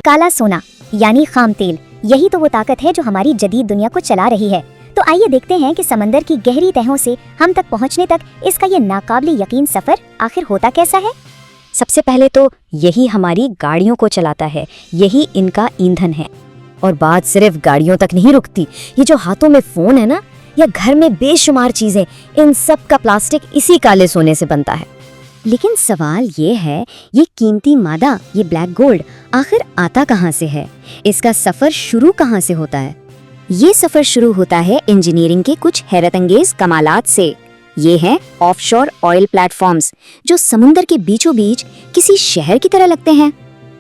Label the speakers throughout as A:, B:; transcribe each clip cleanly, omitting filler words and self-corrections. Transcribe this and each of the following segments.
A: काला सोना यानी खाम तेल, यही तो वो ताकत है जो हमारी जदीद दुनिया को चला रही है। तो आइए देखते हैं कि समंदर की गहरी तहों से हम तक पहुंचने तक इसका ये नाकाबिले यकीन सफर आखिर होता कैसा है।
B: सबसे पहले तो यही हमारी गाड़ियों को चलाता है, यही इनका ईंधन है। और बात सिर्फ गाड़ियों तक नहीं रुकती, ये जो हाथों में फोन है ना, या घर में बेशुमार चीजें, इन सब का प्लास्टिक इसी काले सोने से बनता है। लेकिन सवाल ये है, ये कीमती मादा, ये ब्लैक गोल्ड आखिर आता कहाँ से है? इसका सफर शुरू कहाँ से होता है? ये सफर शुरू होता है इंजीनियरिंग के कुछ हैरत अंगेज कमालात से। ये हैं ऑफशोर ऑयल प्लेटफॉर्म्स, जो समुंदर के बीचों बीच किसी शहर की तरह लगते हैं।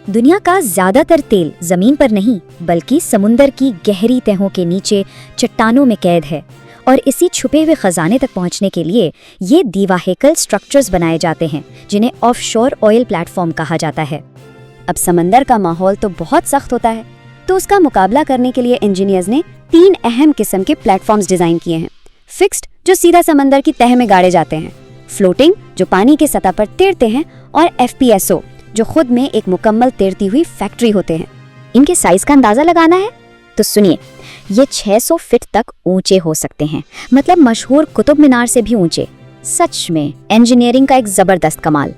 B: दुनिया का ज्यादातर तेल जमीन पर नहीं, बल्कि समुंदर की गहरी तहों के नीचे चट्टानों में कैद है। और इसी छुपे हुए खजाने तक पहुंचने के लिए ये दीवाहेकल स्ट्रक्चर्स बनाए जाते हैं, जिन्हें ऑफशोर ऑयल प्लेटफॉर्म कहा जाता है। अब समंदर का माहौल तो बहुत सख्त होता है, तो उसका मुकाबला करने के लिए इंजीनियर्स ने 3 अहम किस्म के प्लेटफॉर्म्स डिजाइन किए हैं। फिक्स्ड, जो सीधा समंदर की तह में गाड़े जाते हैं, फ्लोटिंग, जो पानी की सतह पर तैरते हैं, और FPSO, जो खुद में एक मुकम्मल तैरती हुई फैक्ट्री होते हैं। इनके साइज का अंदाजा लगाना है तो सुनिए, ये 600 फीट तक ऊंचे हो सकते हैं, मतलब मशहूर कुतुब मीनार से भी ऊंचे। सच में इंजीनियरिंग का एक जबरदस्त कमाल।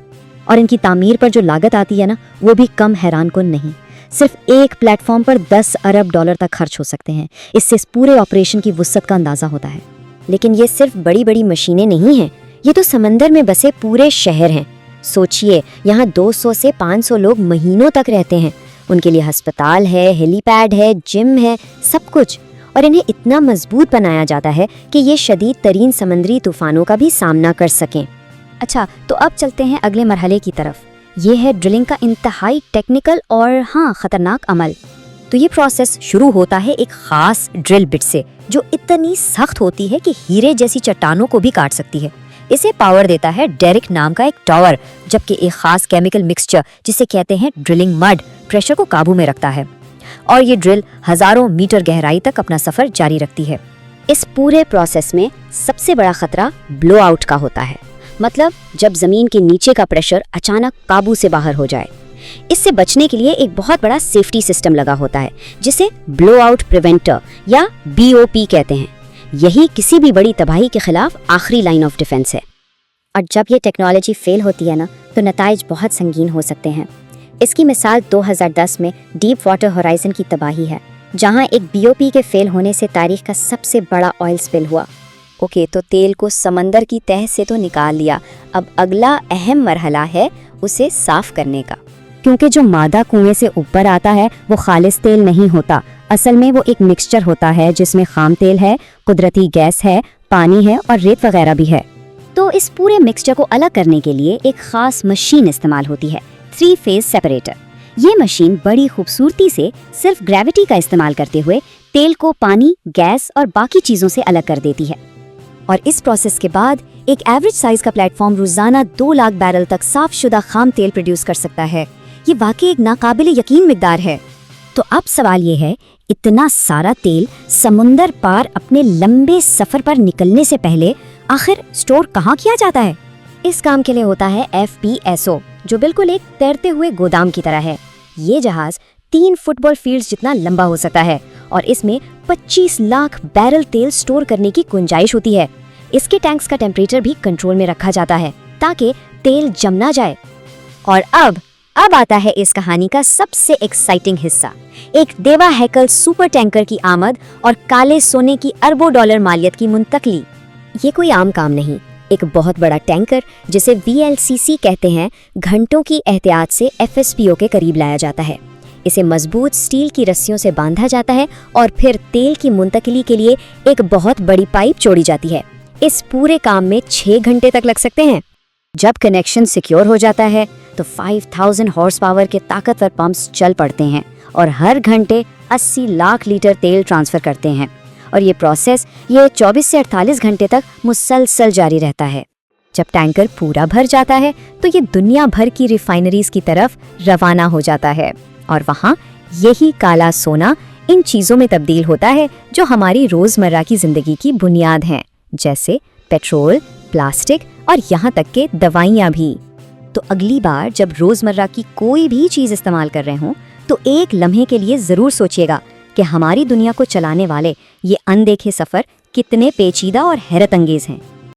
B: और इनकी तामीर पर जो लागत आती है ना, वो भी कम हैरान कुन नहीं। सिर्फ एक प्लेटफॉर्म पर 10 अरब डॉलर तक खर्च हो सकते हैं। इससे इस पूरे ऑपरेशन की वुसअत का अंदाजा होता है। लेकिन ये सिर्फ बड़ी बड़ी मशीनें नहीं हैं, ये तो समंदर में बसे पूरे शहर हैं। सोचिए, यहाँ 200 से 500 लोग महीनों तक रहते हैं। उनके लिए अस्पताल है, हेलीपैड है, जिम है, सब कुछ। और इन्हें इतना मजबूत बनाया जाता है कि ये शदीद तरीन समंदरी तूफानों का भी सामना कर सकें। अच्छा, तो अब चलते हैं अगले मरहले की तरफ। ये है ड्रिलिंग का इंतहाई टेक्निकल और खतरनाक अमल। तो ये प्रोसेस शुरू होता है एक खास ड्रिल बिट से, जो इतनी सख्त होती है कि हीरे जैसी चट्टानों को भी काट सकती है। इसे पावर देता है डेरिक नाम का एक टावर, जबकि एक खास केमिकल मिक्सचर, जिसे कहते हैं ड्रिलिंग मड, प्रेशर को काबू में रखता है। और ये ड्रिल हजारों मीटर गहराई तक अपना सफर जारी रखती है। इस पूरे प्रोसेस में सबसे बड़ा खतरा ब्लो आउट का होता है, मतलब जब जमीन के नीचे का प्रेशर अचानक काबू से बाहर हो जाए। इससे बचने के लिए एक बहुत बड़ा सेफ्टी सिस्टम लगा होता है, जिसे ब्लो आउट प्रिवेंटर या BOP कहते हैं। यही किसी भी बड़ी तबाही के खिलाफ आखिरी लाइन ऑफ डिफेंस है। और जब ये टेक्नोलॉजी फेल होती है ना, तो नताइज बहुत संगीन हो सकते हैं। इसकी मिसाल 2010 में डीप वाटर होराइजन की तबाही है, जहां एक BOP के फेल होने से तारीख का सबसे बड़ा ऑयल स्पिल हुआ। ओके, तो तेल को समंदर की तह से तो निकाल लिया, अब अगला अहम मरहला है उसे साफ करने का। क्योंकि जो मादा कुएं से ऊपर आता है वो खालिस तेल नहीं होता, असल में वो एक मिक्सचर होता है जिसमें खाम तेल है, कुदरती गैस है, पानी है और रेत वगैरह भी है। तो इस पूरे मिक्सचर को अलग करने के लिए एक खास मशीन इस्तेमाल होती है, 3 फेज सेपरेटर। ये मशीन बड़ी खूबसूरती से सिर्फ ग्रेविटी का इस्तेमाल करते हुए तेल को पानी, गैस और बाकी चीजों से अलग कर देती है। और इस प्रोसेस के बाद एक एवरेज साइज का प्लेटफॉर्म रोजाना 2 लाख बैरल तक साफ शुदा खाम तेल प्रोड्यूस कर सकता है। ये वाकई एक नाकाबिले यकीन मिकदार है। तो अब सवाल ये है, इतना सारा तेल समुंदर पार अपने लंबे सफर पर निकलने से पहले आखिर स्टोर कहाँ किया जाता है? इस काम के लिए होता है FPSO, जो बिल्कुल एक तैरते हुए गोदाम की तरह है। ये जहाज 3 फुटबॉल फील्ड्स जितना लंबा हो सकता है और इसमें 25 लाख बैरल तेल स्टोर करने की गुंजाइश होती है। इसके टैंक्स का टेम्परेचर भी कंट्रोल में रखा जाता है ताकि तेल जम ना जाए। और अब आता है इस कहानी का सबसे एक्साइटिंग हिस्सा, एक देवा हैकल सुपर टैंकर की आमद और काले सोने की अरबों डॉलर मालियत की मुंतकली। ये कोई आम काम नहीं, एक बहुत बड़ा टैंकर जिसे VLCC कहते हैं, घंटों की एहतियात से FSPO के करीब लाया जाता है। इसे मजबूत स्टील की रस्सियों से बांधा जाता है और फिर तेल की मुंतकली के लिए एक बहुत बड़ी पाइप जोड़ी जाती है। इस पूरे काम में 6 घंटे तक लग सकते हैं। जब कनेक्शन सिक्योर हो जाता है तो 5000 हॉर्स पावर के ताकतवर पंप्स चल पड़ते हैं और हर घंटे 80 लाख लीटर तेल ट्रांसफर करते हैं। और ये प्रोसेस 24 से 48 घंटे तक मुसलसल जारी रहता है। जब टैंकर पूरा भर जाता है तो ये दुनिया भर की रिफाइनरीज की तरफ रवाना हो जाता है और वहाँ यही काला सोना इन चीज़ों में तब्दील होता है जो हमारी रोज़मर्रा की ज़िंदगी की बुनियाद हैं, जैसे पेट्रोल, प्लास्टिक और यहाँ तक के दवाइयाँ भी। तो अगली बार जब रोज़मर्रा की कोई भी चीज़ इस्तेमाल कर रहे हों तो एक लम्हे के लिए ज़रूर सोचिएगा कि हमारी दुनिया को चलाने वाले ये अनदेखे सफ़र कितने पेचीदा और हैरत अंगेज़ हैं।